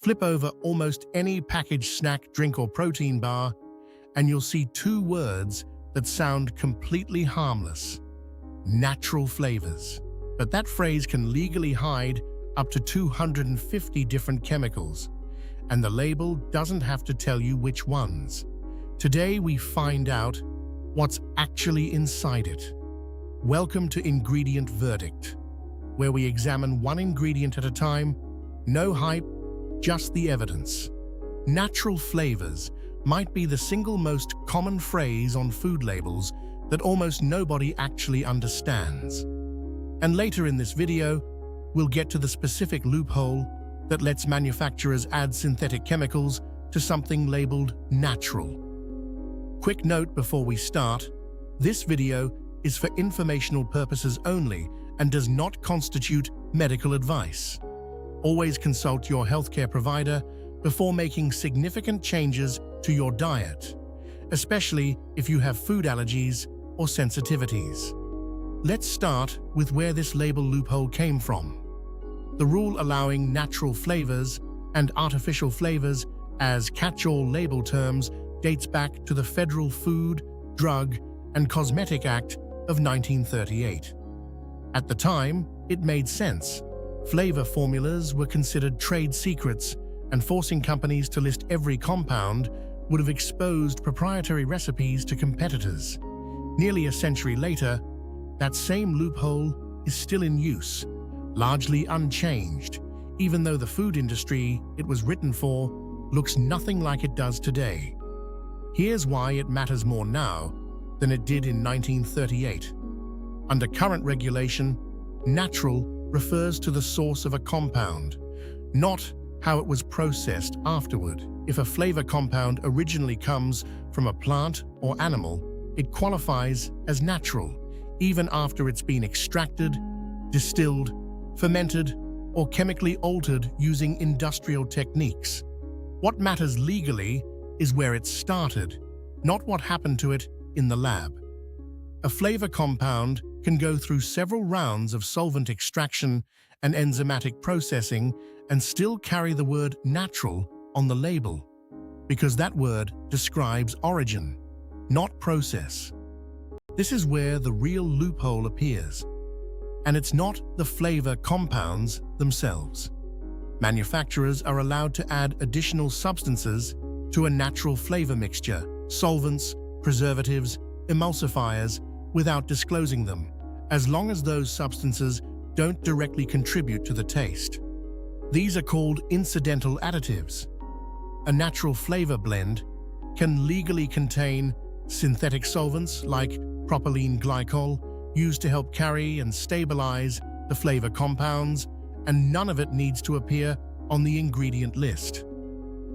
Flip over almost any packaged snack, drink, or protein bar, and you'll see two words that sound completely harmless: natural flavors. But that phrase can legally hide up to 250 different chemicals, and the label doesn't have to tell you which ones. Today we find out what's actually inside it. Welcome to Ingredient Verdict, where we examine one ingredient at a time. No hype, just the evidence. Natural flavors might be the single most common phrase on food labels that almost nobody actually understands. And later in this video, we'll get to the specific loophole that lets manufacturers add synthetic chemicals to something labeled natural. Quick note before we start: this video is for informational purposes only and does not constitute medical advice. Always consult your healthcare provider before making significant changes to your diet, especially if you have food allergies or sensitivities. Let's start with where this label loophole came from. The rule allowing natural flavors and artificial flavors as catch-all label terms dates back to the Federal Food, Drug, and Cosmetic Act of 1938. At the time, it made sense. Flavor formulas were considered trade secrets, and forcing companies to list every compound would have exposed proprietary recipes to competitors. Nearly a century later, that same loophole is still in use, largely unchanged, even though the food industry it was written for looks nothing like it does today. Here's why it matters more now than it did in 1938. Under current regulation, natural refers to the source of a compound, not how it was processed afterward. If a flavor compound originally comes from a plant or animal, it qualifies as natural, even after it's been extracted, distilled, fermented, or chemically altered using industrial techniques. What matters legally is where it started, not what happened to it in the lab. A flavor compound can go through several rounds of solvent extraction and enzymatic processing and still carry the word natural on the label, because that word describes origin, not process. This is where the real loophole appears, and it's not the flavor compounds themselves. Manufacturers are allowed to add additional substances to a natural flavor mixture, solvents, preservatives, emulsifiers, without disclosing them, as long as those substances don't directly contribute to the taste. These are called incidental additives. A natural flavor blend can legally contain synthetic solvents like propylene glycol, used to help carry and stabilize the flavor compounds, and none of it needs to appear on the ingredient list.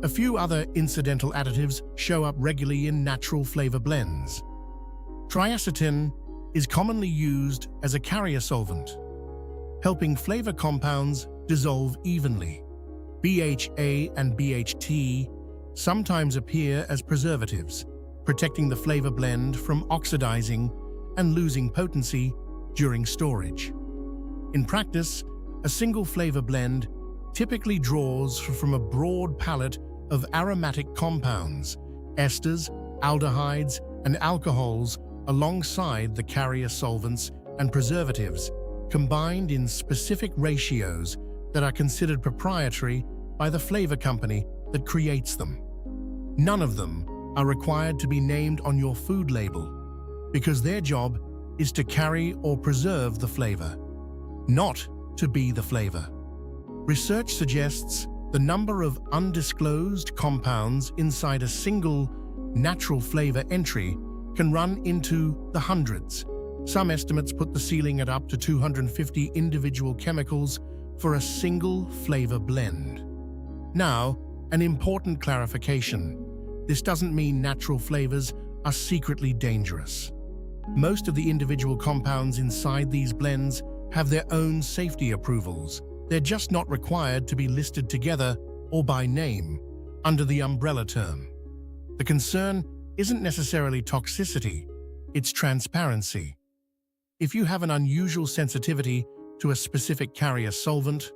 A few other incidental additives show up regularly in natural flavor blends. Triacetin is commonly used as a carrier solvent, helping flavor compounds dissolve evenly. BHA and BHT sometimes appear as preservatives, protecting the flavor blend from oxidizing and losing potency during storage. In practice, a single flavor blend typically draws from a broad palette of aromatic compounds, esters, aldehydes, and alcohols alongside the carrier solvents and preservatives, combined in specific ratios that are considered proprietary by the flavor company that creates them. None of them are required to be named on your food label, because their job is to carry or preserve the flavor, not to be the flavor. Research suggests the number of undisclosed compounds inside a single natural flavor entry can run into the hundreds. Some estimates put the ceiling at up to 250 individual chemicals for a single flavor blend. Now, an important clarification. This doesn't mean natural flavors are secretly dangerous. Most of the individual compounds inside these blends have their own safety approvals. They're just not required to be listed together or by name under the umbrella term. The concern isn't necessarily toxicity, it's transparency. If you have an unusual sensitivity to a specific carrier solvent,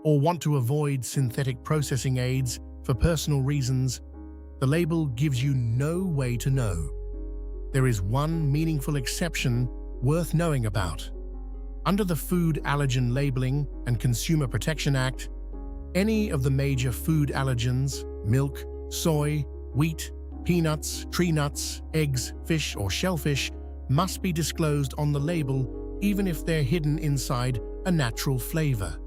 or want to avoid synthetic processing aids for personal reasons, the label gives you no way to know. There is one meaningful exception worth knowing about. Under the Food Allergen Labeling and Consumer Protection Act, any of the major food allergens, milk, soy, wheat, peanuts, tree nuts, eggs, fish, or shellfish, must be disclosed on the label even if they're hidden inside a natural flavor.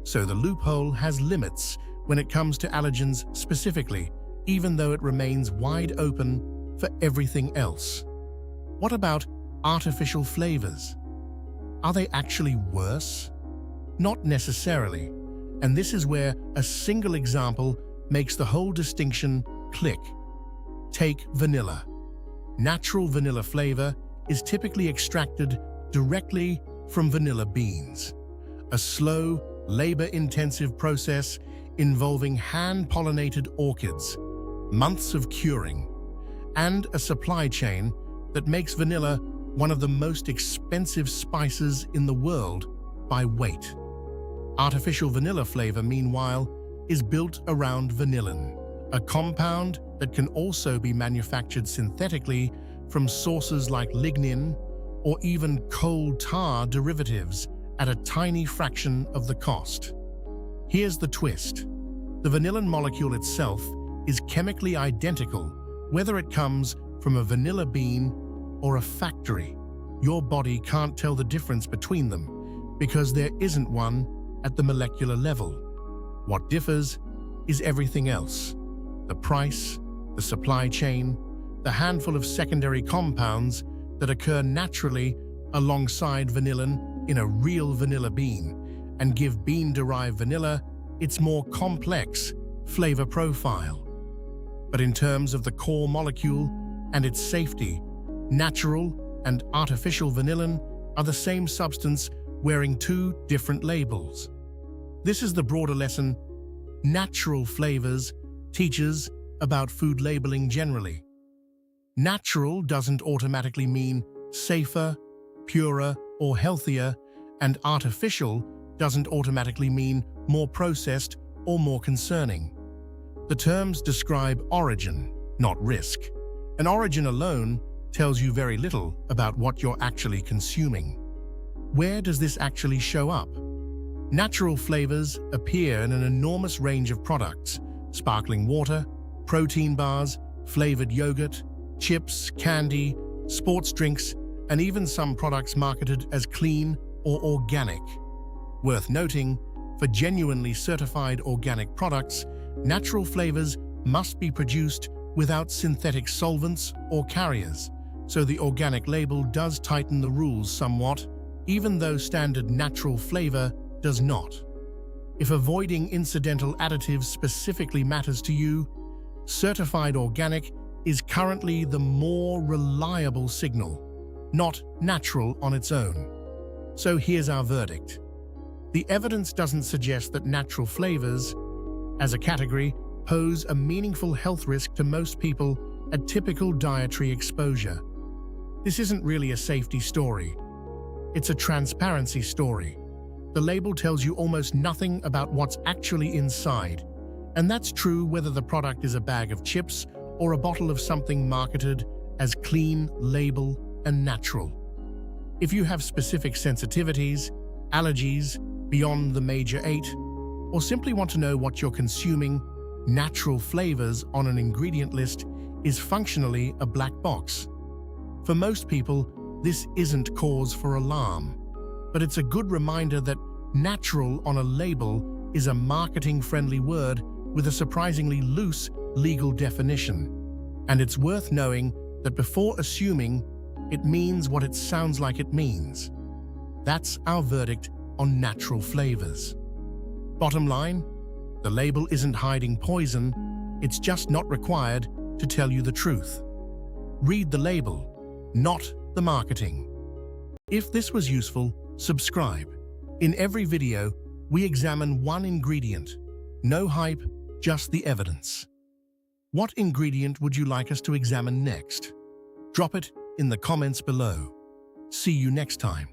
So the loophole has limits when it comes to allergens specifically, even though it remains wide open for everything else. What about artificial flavors? Are they actually worse? Not necessarily, and this is where a single example makes the whole distinction click. Take vanilla. Natural vanilla flavor is typically extracted directly from vanilla beans, a slow, labor-intensive process involving hand-pollinated orchids, months of curing, and a supply chain that makes vanilla one of the most expensive spices in the world by weight. Artificial vanilla flavor, meanwhile, is built around vanillin, a compound that can also be manufactured synthetically from sources like lignin or even coal tar derivatives at a tiny fraction of the cost. Here's the twist. The vanillin molecule itself is chemically identical whether it comes from a vanilla bean or a factory. Your body can't tell the difference between them because there isn't one at the molecular level. What differs is everything else: the price, the supply chain, the handful of secondary compounds that occur naturally alongside vanillin in a real vanilla bean and give bean-derived vanilla its more complex flavor profile. But in terms of the core molecule and its safety, natural and artificial vanillin are the same substance wearing two different labels. This is the broader lesson natural flavors teaches about food labeling generally. Natural doesn't automatically mean safer, purer, or healthier, and artificial doesn't automatically mean more processed or more concerning. The terms describe origin, not risk. An origin alone tells you very little about what you're actually consuming. Where does this actually show up? Natural flavors appear in an enormous range of products: sparkling water, protein bars, flavored yogurt, chips, candy, sports drinks, and even some products marketed as clean or organic. Worth noting, for genuinely certified organic products, natural flavors must be produced without synthetic solvents or carriers, so the organic label does tighten the rules somewhat, even though standard natural flavor does not. If avoiding incidental additives specifically matters to you, certified organic is currently the more reliable signal, not natural on its own. So here's our verdict. The evidence doesn't suggest that natural flavors, as a category, pose a meaningful health risk to most people at typical dietary exposure. This isn't really a safety story. It's a transparency story. The label tells you almost nothing about what's actually inside, and that's true whether the product is a bag of chips or a bottle of something marketed as clean, label, and natural. If you have specific sensitivities, allergies beyond the major 8, or simply want to know what you're consuming, natural flavors on an ingredient list is functionally a black box. For most people, this isn't cause for alarm, but it's a good reminder that natural on a label is a marketing-friendly word with a surprisingly loose legal definition. And it's worth knowing that before assuming, it means what it sounds like it means. That's our verdict on natural flavors. Bottom line, the label isn't hiding poison, it's just not required to tell you the truth. Read the label, not the marketing. If this was useful, subscribe. In every video, we examine one ingredient. No hype, just the evidence. What ingredient would you like us to examine next? Drop it in the comments below. See you next time.